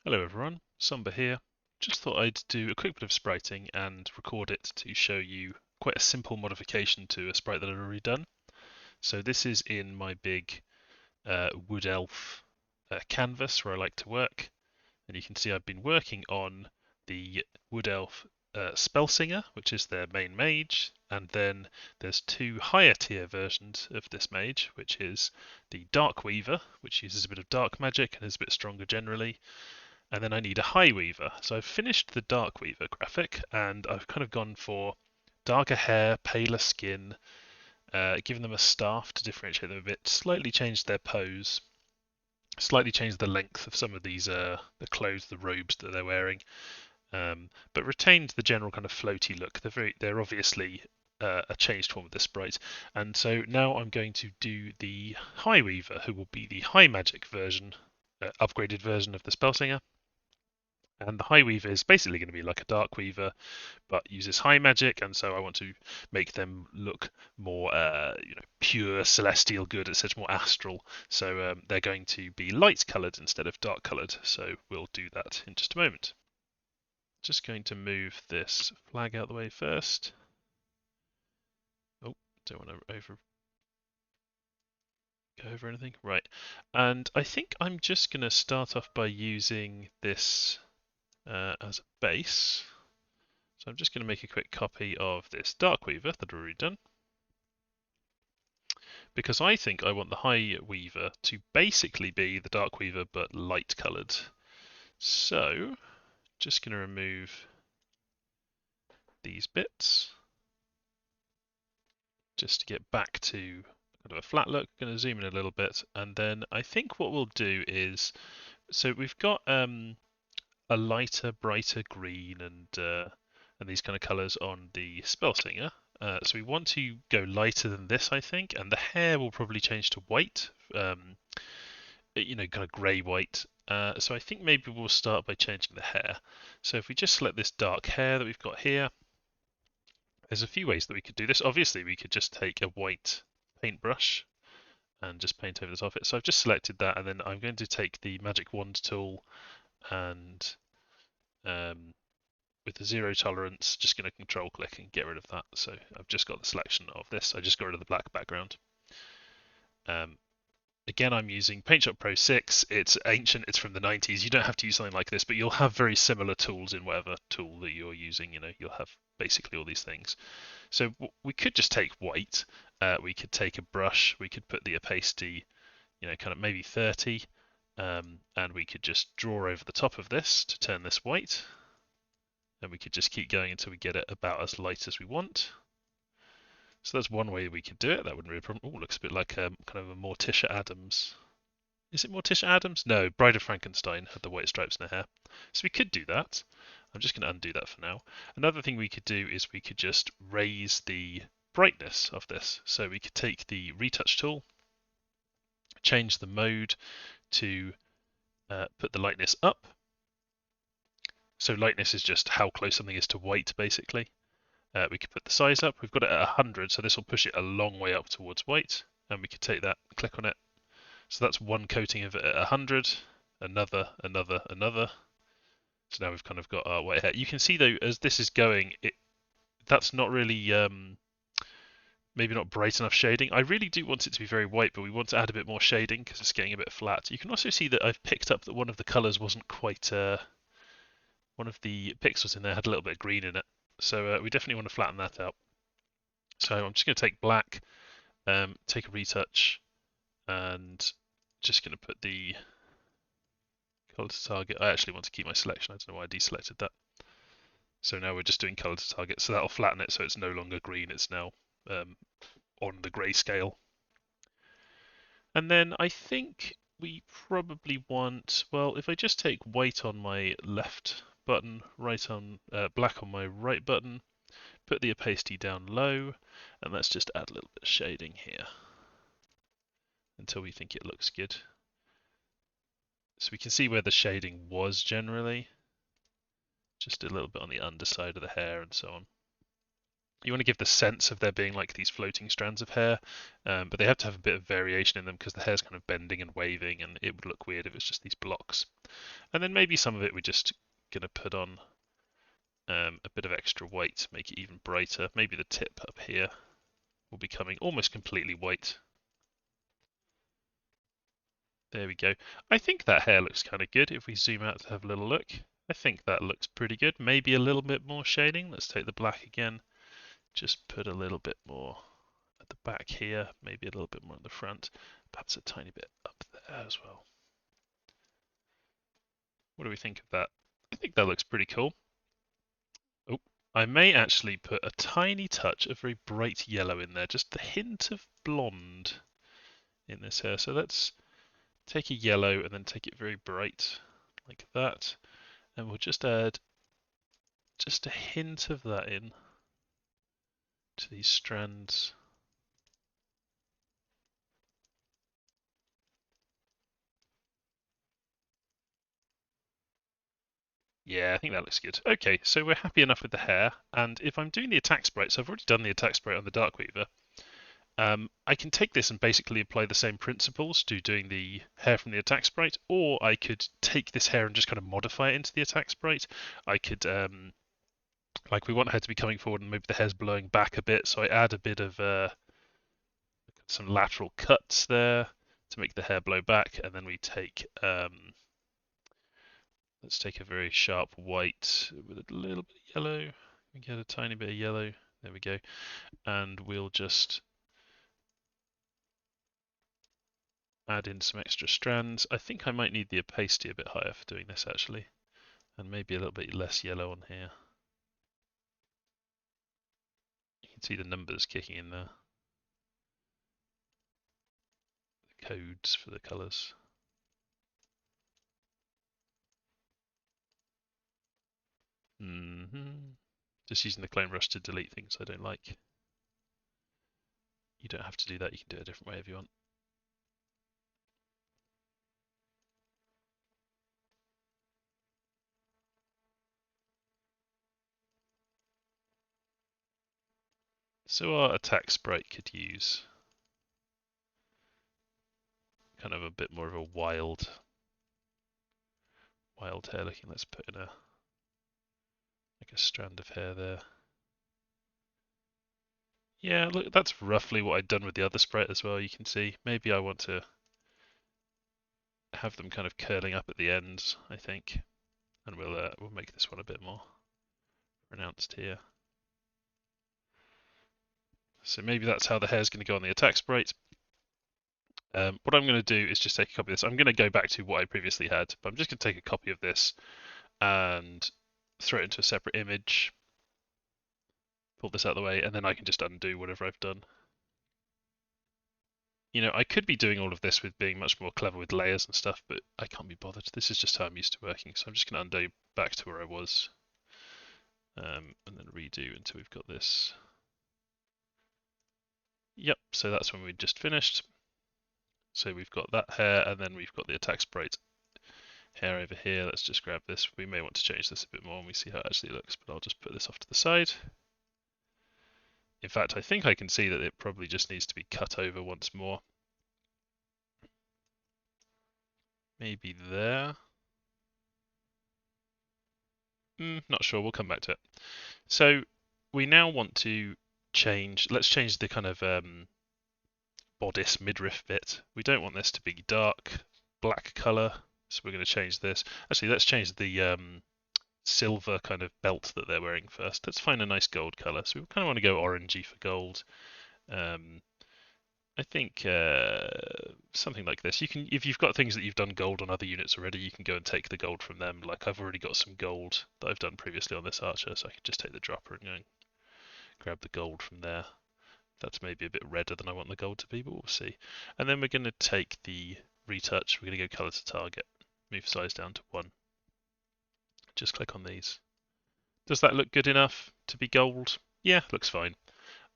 Hello everyone, Sombre here. Just thought I'd do a quick bit of spriting and record it to show you quite a simple modification to a sprite that I've already done. So this is in my big Wood Elf canvas where I like to work, and you can see I've been working on the Wood Elf Spellsinger, which is their main mage, and then there's two higher tier versions of this mage, which is the Dark Weaver, which uses a bit of dark magic and is a bit stronger generally, and then I need a Highweaver. So I've finished the Dark Weaver graphic, and I've kind of gone for darker hair, paler skin, given them a staff to differentiate them a bit, slightly changed their pose, slightly changed the length of some of these the clothes, the robes that they're wearing, but retained the general kind of floaty look. They're obviously a changed form of the sprite, and so now I'm going to do the Highweaver, who will be the high magic version, upgraded version of the Spellsinger. And the Highweaver is basically going to be like a Dark Weaver, but uses high magic, and so I want to make them look more, pure celestial good, etc., more astral. So they're going to be light coloured instead of dark coloured. So we'll do that in just a moment. Just going to move this flag out of the way first. Oh, don't want to go over anything. Right, and I think I'm just going to start off by using this as a base. So I'm just going to make a quick copy of this Dark Weaver that I've already done, because I think I want the High Weaver to basically be the Dark Weaver but light coloured. So just going to remove these bits just to get back to kind of a flat look. Going to zoom in a little bit, and then I think what we'll do is, so we've got a lighter, brighter green and these kind of colours on the Spellsinger. So we want to go lighter than this, I think, and the hair will probably change to white, kind of grey white. So I think maybe we'll start by changing the hair. So if we just select this dark hair that we've got here, there's a few ways that we could do this. Obviously, we could just take a white paintbrush and just paint over the top of it. So I've just selected that, and then I'm going to take the magic wand tool and with the zero tolerance, just going to control click and get rid of that. So I've just got the selection of this. I just got rid of the black background. Again, I'm using PaintShop Pro 6. It's ancient, it's from the 90s. You don't have to use something like this, but you'll have very similar tools in whatever tool that you're using. You'll have basically all these things. So we could just take white. We could take a brush. We could put the opacity, kind of maybe 30. And we could just draw over the top of this to turn this white. And we could just keep going until we get it about as light as we want. So that's one way we could do it. That wouldn't be a problem. Oh, looks a bit like kind of a Morticia Addams. Is it Morticia Addams? No, Bride of Frankenstein had the white stripes in her hair. So we could do that. I'm just going to undo that for now. Another thing we could do is we could just raise the brightness of this. So we could take the Retouch tool, change the mode to put the lightness up. So lightness is just how close something is to white, basically. We could put the size up. We've got it at 100, so this will push it a long way up towards white. And we could take that, click on it. So that's one coating of it at 100, another. So now we've kind of got our white hair. You can see though, as this is going, that's not really, maybe not bright enough shading. I really do want it to be very white, but we want to add a bit more shading because it's getting a bit flat. You can also see that I've picked up that one of the colours wasn't quite, one of the pixels in there had a little bit of green in it. So we definitely want to flatten that out. So I'm just going to take black, take a retouch, and just going to put the color to target. I actually want to keep my selection. I don't know why I deselected that. So now we're just doing color to target. So that'll flatten it so it's no longer green. It's now on the grayscale. And then I think we probably want, well, if I just take white on my left button, black on my right button, put the opacity down low, and let's just add a little bit of shading here until we think it looks good. So we can see where the shading was generally, just a little bit on the underside of the hair and so on. You want to give the sense of there being like these floating strands of hair, but they have to have a bit of variation in them because the hair's kind of bending and waving, and it would look weird if it's just these blocks. And then maybe some of it we're just going to put on a bit of extra white to make it even brighter. Maybe the tip up here will be coming almost completely white. There we go. I think that hair looks kind of good. If we zoom out to have a little look, I think that looks pretty good. Maybe a little bit more shading. Let's take the black again. Just put a little bit more at the back here, maybe a little bit more at the front, perhaps a tiny bit up there as well. What do we think of that? I think that looks pretty cool. Oh, I may actually put a tiny touch of very bright yellow in there, just a hint of blonde in this hair. So let's take a yellow and then take it very bright like that. And we'll just add just a hint of that in to these strands. Yeah, I think that looks good. Okay, so we're happy enough with the hair, and if I'm doing the attack sprite, so I've already done the attack sprite on the Darkweaver, I can take this and basically apply the same principles to doing the hair from the attack sprite, or I could take this hair and just kind of modify it into the attack sprite. I could, like we want her to be coming forward and maybe the hair's blowing back a bit, so I add a bit of some lateral cuts there to make the hair blow back, and then we take let's take a very sharp white with a little bit of yellow. We get a tiny bit of yellow. There we go. And we'll just add in some extra strands. I think I might need the opacity a bit higher for doing this actually. And maybe a little bit less yellow on here. You can see the numbers kicking in there. The codes for the colours. Just using the clone brush to delete things I don't like. You don't have to do that, you can do it a different way if you want. So our attack sprite could use kind of a bit more of a wild hair looking. Let's put in like a strand of hair there. Yeah, look, that's roughly what I'd done with the other sprite as well, you can see. Maybe I want to have them kind of curling up at the ends, I think. And we'll make this one a bit more pronounced here. So maybe that's how the hair's going to go on the attack sprite. What I'm going to do is just take a copy of this. I'm going to go back to what I previously had, but I'm just going to take a copy of this and throw it into a separate image, pull this out of the way, and then I can just undo whatever I've done. You know, I could be doing all of this with being much more clever with layers and stuff, but I can't be bothered. This is just how I'm used to working, so I'm just going to undo back to where I was, and then redo until we've got this. Yep, so that's when we just finished. So we've got that hair, and then we've got the attack sprite hair over here. Let's just grab this. We may want to change this a bit more when we see how it actually looks, but I'll just put this off to the side. In fact, I think I can see that it probably just needs to be cut over once more. Maybe there. Not sure, we'll come back to it. So we now want to change, let's change the kind of bodice midriff bit. We don't want this to be dark black color, so we're going to change this. Actually, let's change the silver kind of belt that they're wearing first. Let's find a nice gold color. So we kind of want to go orangey for gold. I think something like this. You can, if you've got things that you've done gold on other units already, you can go and take the gold from them. Like I've already got some gold that I've done previously on this archer, so I can just take the dropper and go and grab the gold from there. That's maybe a bit redder than I want the gold to be, but we'll see. And then we're going to take the retouch. We're going to go color to target. Move size down to 1. Just click on these. Does that look good enough to be gold? Yeah, looks fine.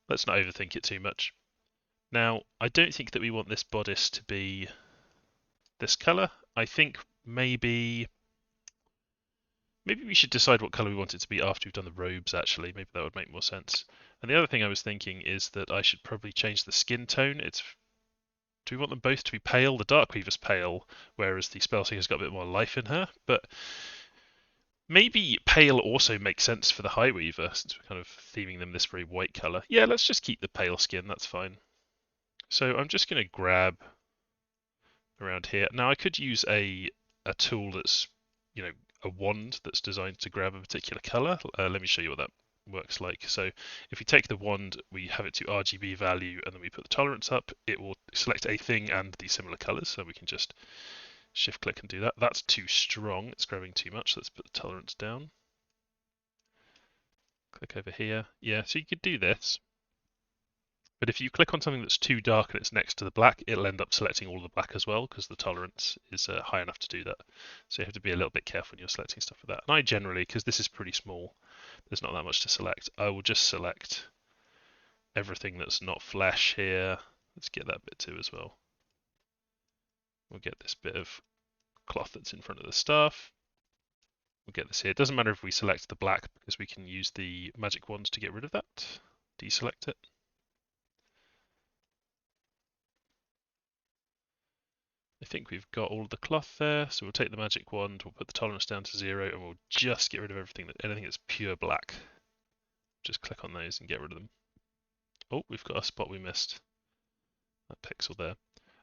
Let's not overthink it too much. Now, I don't think that we want this bodice to be this color. I think maybe we should decide what color we want it to be after we've done the robes, actually. Maybe that would make more sense. And the other thing I was thinking is that I should probably change the skin tone. Do we want them both to be pale? The Darkweaver's pale, whereas the Spellsinger's got a bit more life in her. But maybe pale also makes sense for the Highweaver, since we're kind of theming them this very white colour. Yeah, let's just keep the pale skin, that's fine. So I'm just going to grab around here. Now I could use a tool that's, a wand that's designed to grab a particular colour. Let me show you what that works like. So if we take the wand, we have it to RGB value, and then we put the tolerance up, it will select a thing and the similar colours. So we can just shift click and do that. That's too strong, it's grabbing too much. Let's put the tolerance down. Click over here. Yeah, so you could do this. But if you click on something that's too dark and it's next to the black, it'll end up selecting all the black as well, because the tolerance is high enough to do that. So you have to be a little bit careful when you're selecting stuff with that. And I generally, because this is pretty small, there's not that much to select, I will just select everything that's not flesh here. Let's get that bit too as well. We'll get this bit of cloth that's in front of the stuff. We'll get this here. It doesn't matter if we select the black, because we can use the magic wands to get rid of that. Deselect it. I think we've got all of the cloth there, so we'll take the magic wand, we'll put the tolerance down to 0, and we'll just get rid of anything that's pure black. Just click on those and get rid of them. Oh, we've got a spot we missed. That pixel there.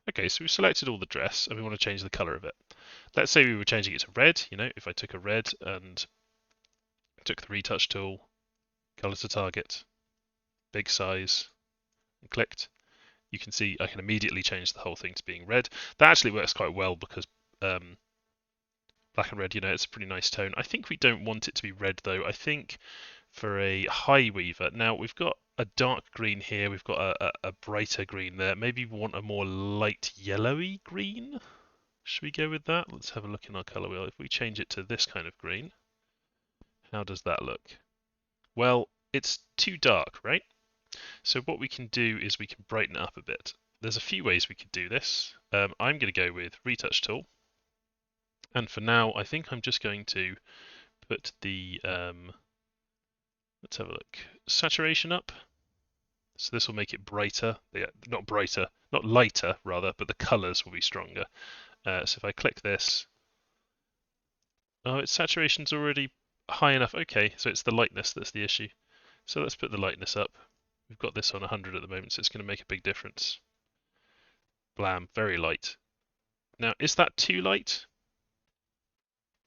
Okay, so we've selected all the dress, and we want to change the colour of it. Let's say we were changing it to red, if I took a red and took the retouch tool, colour to target, big size, and clicked, you can see I can immediately change the whole thing to being red. That actually works quite well because black and red, it's a pretty nice tone. I think we don't want it to be red though. I think for a Highweaver, now we've got a dark green here, we've got a brighter green there. Maybe we want a more light yellowy green. Should we go with that? Let's have a look in our colour wheel. If we change it to this kind of green, how does that look? Well, it's too dark, right? So what we can do is we can brighten it up a bit. There's a few ways we could do this. I'm going to go with Retouch tool. And for now, I think I'm just going to put the, let's have a look, saturation up. So this will make it brighter. Not brighter, not lighter rather, but the colours will be stronger. So if I click this, oh, its saturation's already high enough. Okay, so it's the lightness that's the issue. So let's put the lightness up. We've got this on 100 at the moment, so it's going to make a big difference. Blam, very light. Now, is that too light?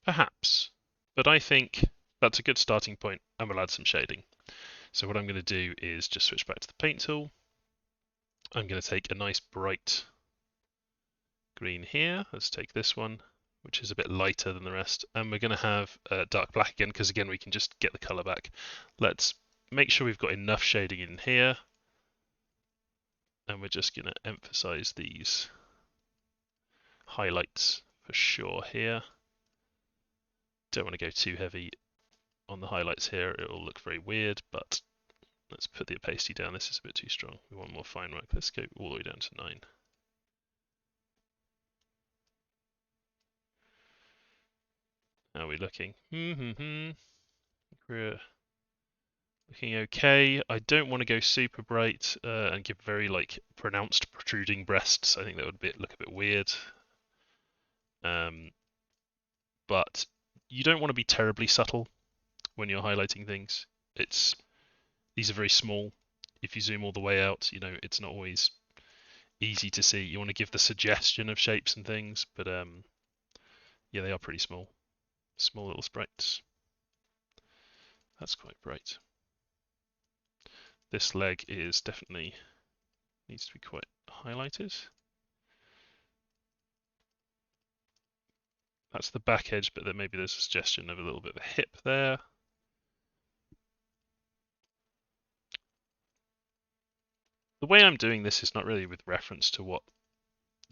Perhaps, but I think that's a good starting point, and we'll add some shading. So what I'm going to do is just switch back to the paint tool. I'm going to take a nice bright green here. Let's take this one, which is a bit lighter than the rest, and we're going to have dark black again, because again we can just get the color back. Let's make sure we've got enough shading in here, and we're just going to emphasize these highlights for sure here. Don't want to go too heavy on the highlights here, it will look very weird, but let's put the opacity down. This is a bit too strong. We want more fine work. Let's go all the way down to 9. How are we looking? We're looking okay. I don't want to go super bright and give very pronounced protruding breasts. I think that would look a bit weird. But you don't want to be terribly subtle when you're highlighting things. These are very small. If you zoom all the way out, it's not always easy to see. You want to give the suggestion of shapes and things, but yeah, they are pretty small. Small little sprites. That's quite bright. This leg is definitely needs to be quite highlighted. That's the back edge, but then maybe there's a suggestion of a little bit of a hip there. The way I'm doing this is not really with reference to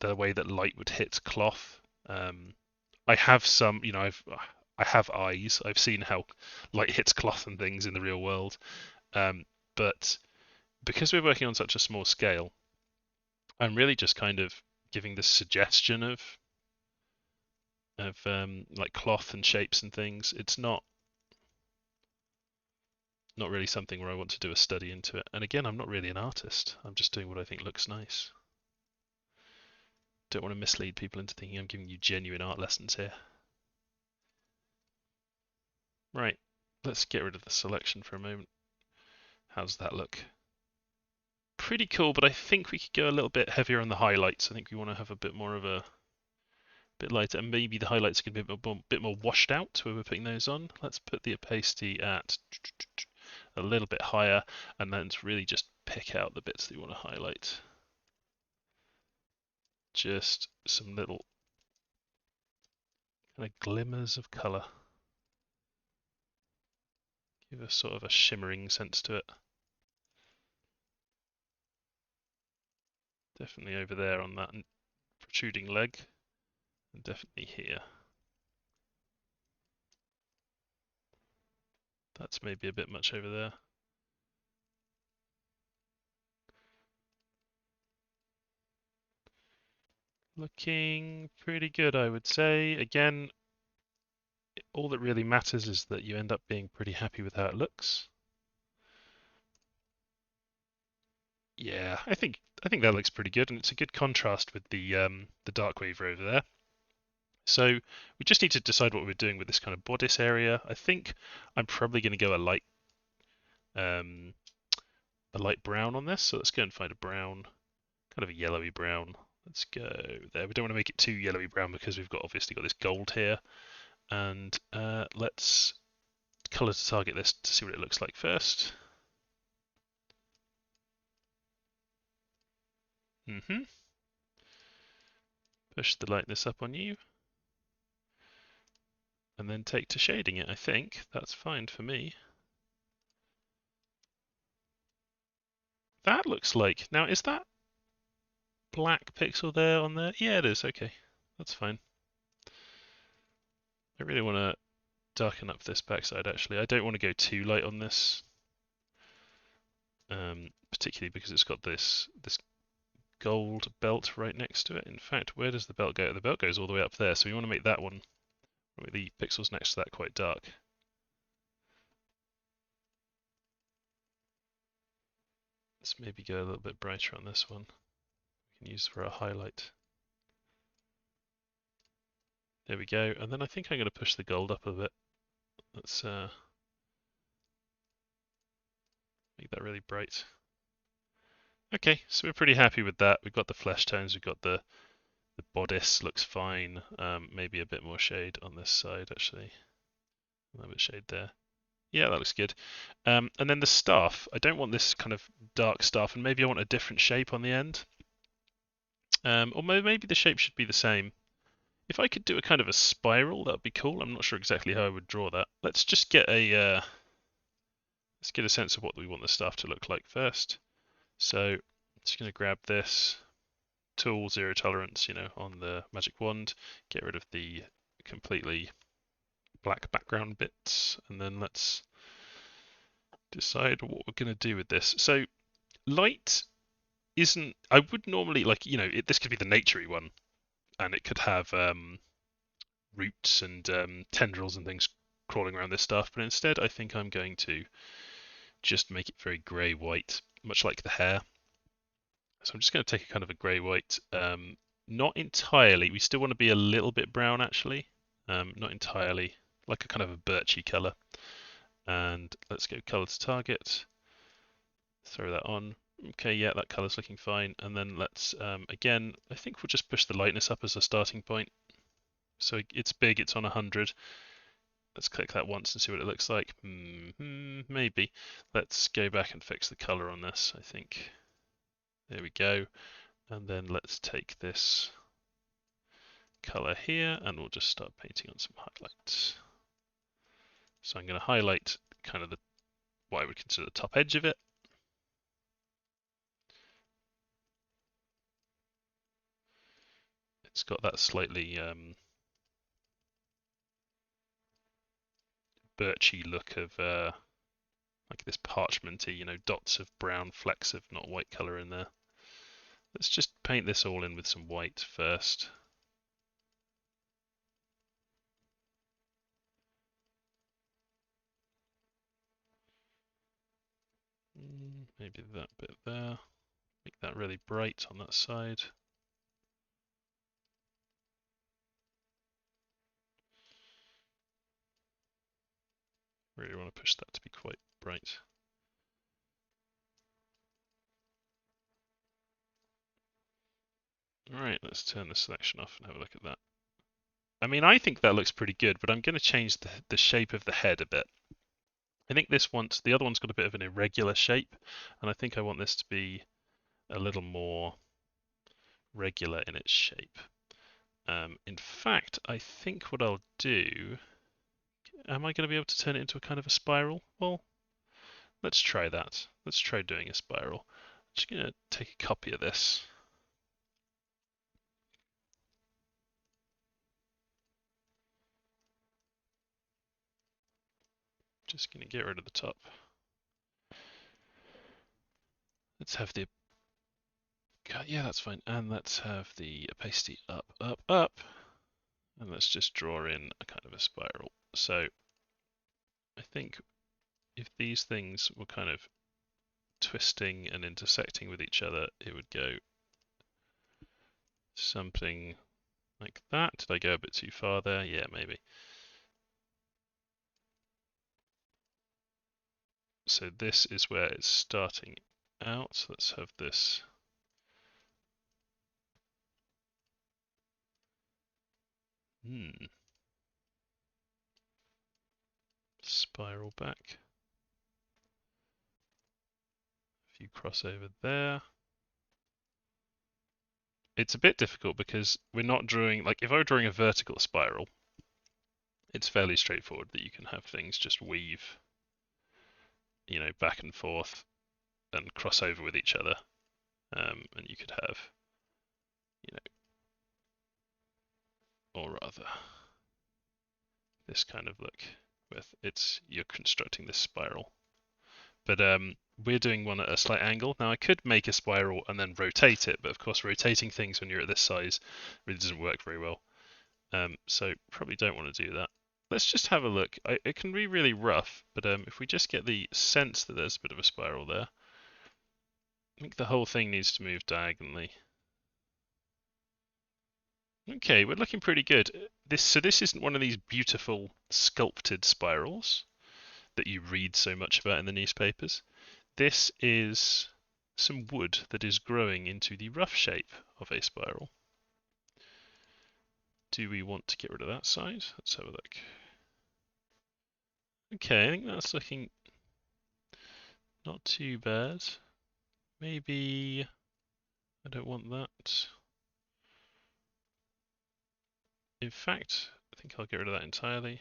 the way that light would hit cloth. I have some, I have eyes. I've seen how light hits cloth and things in the real world. But because we're working on such a small scale, I'm really just kind of giving this suggestion of cloth and shapes and things. It's not not really something where I want to do a study into it. And again, I'm not really an artist. I'm just doing what I think looks nice. Don't want to mislead people into thinking I'm giving you genuine art lessons here. Right, let's get rid of the selection for a moment. How does that look? Pretty cool, but I think we could go a little bit heavier on the highlights. I think we want to have a bit more of a bit lighter, and maybe the highlights can be a bit more washed out where we're putting those on. Let's put the opacity at a little bit higher, and then to really just pick out the bits that you want to highlight. Just some little kind of glimmers of colour. Give a sort of a shimmering sense to it. Definitely over there on that protruding leg, and definitely here. That's maybe a bit much over there. Looking pretty good, I would say. Again, all that really matters is that you end up being pretty happy with how it looks. Yeah, I think that looks pretty good, and it's a good contrast with the Darkweaver over there. So we just need to decide what we're doing with this kind of bodice area. I think I'm probably going to go a light brown on this. So let's go and find a brown, kind of a yellowy brown. Let's go there. We don't want to make it too yellowy brown because we've obviously got this gold here. And let's color to target this to see what it looks like first. Push the lightness up on you. And then take to shading it, I think. That's fine for me. That looks like... Now, is that black pixel there on there? Yeah, it is. Okay, that's fine. I really want to darken up this backside, actually. I don't want to go too light on this. Particularly because it's got this gold belt right next to it. In fact, where does the belt go? The belt goes all the way up there, so we want to make that one, the pixels next to that, quite dark. Let's maybe go a little bit brighter on this one. We can use for a highlight. There we go. And then I think I'm going to push the gold up a bit. Let's make that really bright. Okay, so we're pretty happy with that. We've got the flesh tones, we've got the bodice looks fine. Maybe a bit more shade on this side, actually. A little bit shade there. Yeah, that looks good. And then the staff. I don't want this kind of dark staff, and maybe I want a different shape on the end. Or maybe the shape should be the same. If I could do a kind of a spiral, that would be cool. I'm not sure exactly how I would draw that. Let's just get a let's get a sense of what we want the staff to look like first. So I'm just going to grab this tool, zero tolerance, on the magic wand, get rid of the completely black background bits, and then let's decide what we're going to do with this. So light isn't, I would normally, this could be the naturey one, and it could have roots and tendrils and things crawling around this stuff, but instead I think I'm going to just make it very grey-white, much like the hair. So I'm just going to take a kind of a grey-white, not entirely, we still want to be a little bit brown actually, not entirely, like a kind of a birchy colour. And let's go colour to target, throw that on. Okay, yeah, that colour's looking fine. And then let's, again, I think we'll just push the lightness up as a starting point. So it's big, it's on 100. Let's click that once and see what it looks like. Maybe. Let's go back and fix the colour on this, I think. There we go. And then let's take this colour here and we'll just start painting on some highlights. So I'm going to highlight kind of what I would consider the top edge of it. It's got that slightly birchy look of like this parchmenty, dots of brown, flecks of not white colour in there. Let's just paint this all in with some white first. Maybe that bit there. Make that really bright on that side. Really want to push that to be quite bright. Alright, let's turn the selection off and have a look at that. I mean, I think that looks pretty good, but I'm going to change the shape of the head a bit. I think the other one's got a bit of an irregular shape, and I think I want this to be a little more regular in its shape. In fact, I think what I'll do, am I going to be able to turn it into a kind of a spiral? Well, let's try that. Let's try doing a spiral. I'm just going to take a copy of this. Just going to get rid of the top. Let's have the, yeah, that's fine. And let's have the opacity up, up, up. And let's just draw in a kind of a spiral. So I think if these things were kind of twisting and intersecting with each other, it would go something like that. Did I go a bit too far there? Yeah, maybe. So this is where it's starting out. Let's have this. Spiral back. A few crossover there. It's a bit difficult because we're not drawing, like if I were drawing a vertical spiral, it's fairly straightforward that you can have things just weave, back and forth and cross over with each other. And you could have, or rather, this kind of look with you're constructing this spiral. But we're doing one at a slight angle. Now I could make a spiral and then rotate it, but of course rotating things when you're at this size really doesn't work very well. So probably don't want to do that. Let's just have a look. It can be really rough, but if we just get the sense that there's a bit of a spiral there, I think the whole thing needs to move diagonally. Okay, we're looking pretty good. So this isn't one of these beautiful sculpted spirals that you read so much about in the newspapers. This is some wood that is growing into the rough shape of a spiral. Do we want to get rid of that side? Let's have a look. Okay, I think that's looking not too bad. Maybe I don't want that. In fact, I think I'll get rid of that entirely.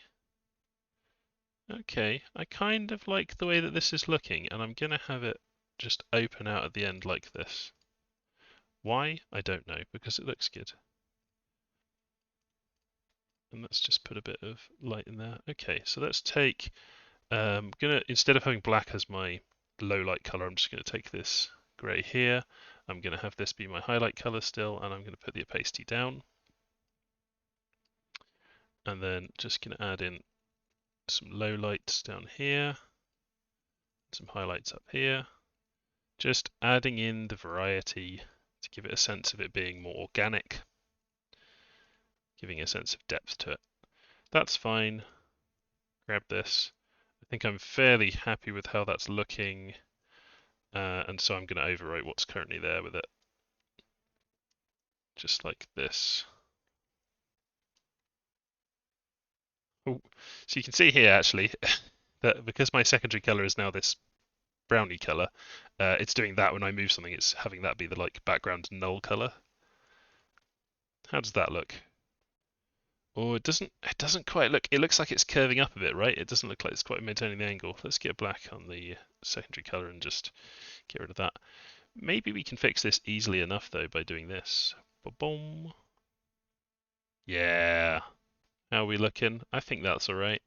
Okay, I kind of like the way that this is looking, and I'm going to have it just open out at the end like this. Why? I don't know, because it looks good. And let's just put a bit of light in there. Okay, so let's take, instead of having black as my low light color, I'm just going to take this gray here. I'm going to have this be my highlight color still, and I'm going to put the opacity down. And then just going to add in some low lights down here, some highlights up here. Just adding in the variety to give it a sense of it being more organic, giving a sense of depth to it. That's fine. Grab this. I think I'm fairly happy with how that's looking, and so I'm going to overwrite what's currently there with it, just like this. Oh, so you can see here actually that because my secondary color is now this browny color, it's doing that when I move something. It's having that be the background null color. How does that look? Oh, it doesn't quite look. It looks like it's curving up a bit, right? It doesn't look like it's quite maintaining the angle. Let's get black on the secondary color and just get rid of that. Maybe we can fix this easily enough though by doing this. Ba-boom. Yeah. How are we looking? I think that's all right.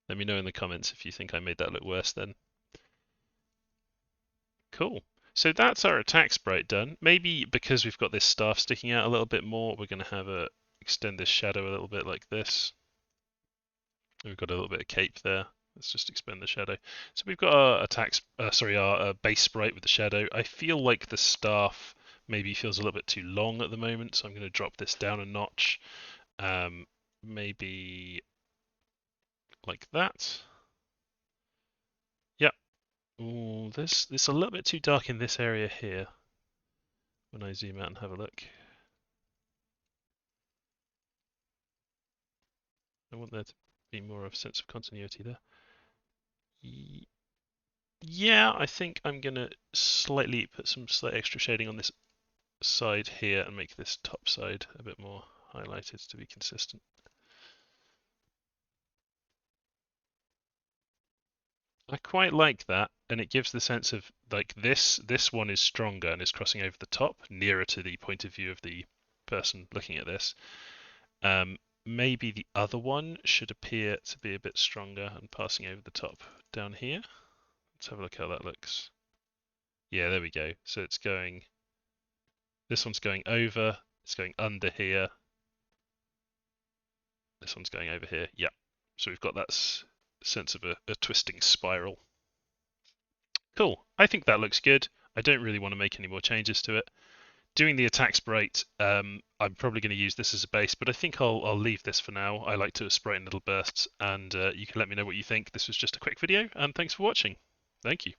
Let me know in the comments if you think I made that look worse then. Cool. So that's our attack sprite done. Maybe because we've got this staff sticking out a little bit more, we're going to have extend this shadow a little bit like this. We've got a little bit of cape there. Let's just expand the shadow. So we've got our base sprite with the shadow. I feel like the staff maybe feels a little bit too long at the moment, so I'm going to drop this down a notch. Maybe like that. Yep. Oh, this a little bit too dark in this area here. When I zoom out and have a look, I want there to be more of a sense of continuity there. Yeah, I think I'm gonna slightly put some slight extra shading on this side here and make this top side a bit more highlighted to be consistent. I quite like that, and it gives the sense of like this one is stronger and is crossing over the top, nearer to the point of view of the person looking at this. Maybe the other one should appear to be a bit stronger and passing over the top down here. Let's have a look how that looks. Yeah, there we go. So it's going, this one's going over, it's going under here. This one's going over here. Yeah. So we've got that sense of a twisting spiral. Cool. I think that looks good. I don't really want to make any more changes to it. Doing the attack sprite, I'm probably going to use this as a base, but I think I'll leave this for now. I like to sprite in little bursts, and you can let me know what you think. This was just a quick video, and thanks for watching. Thank you.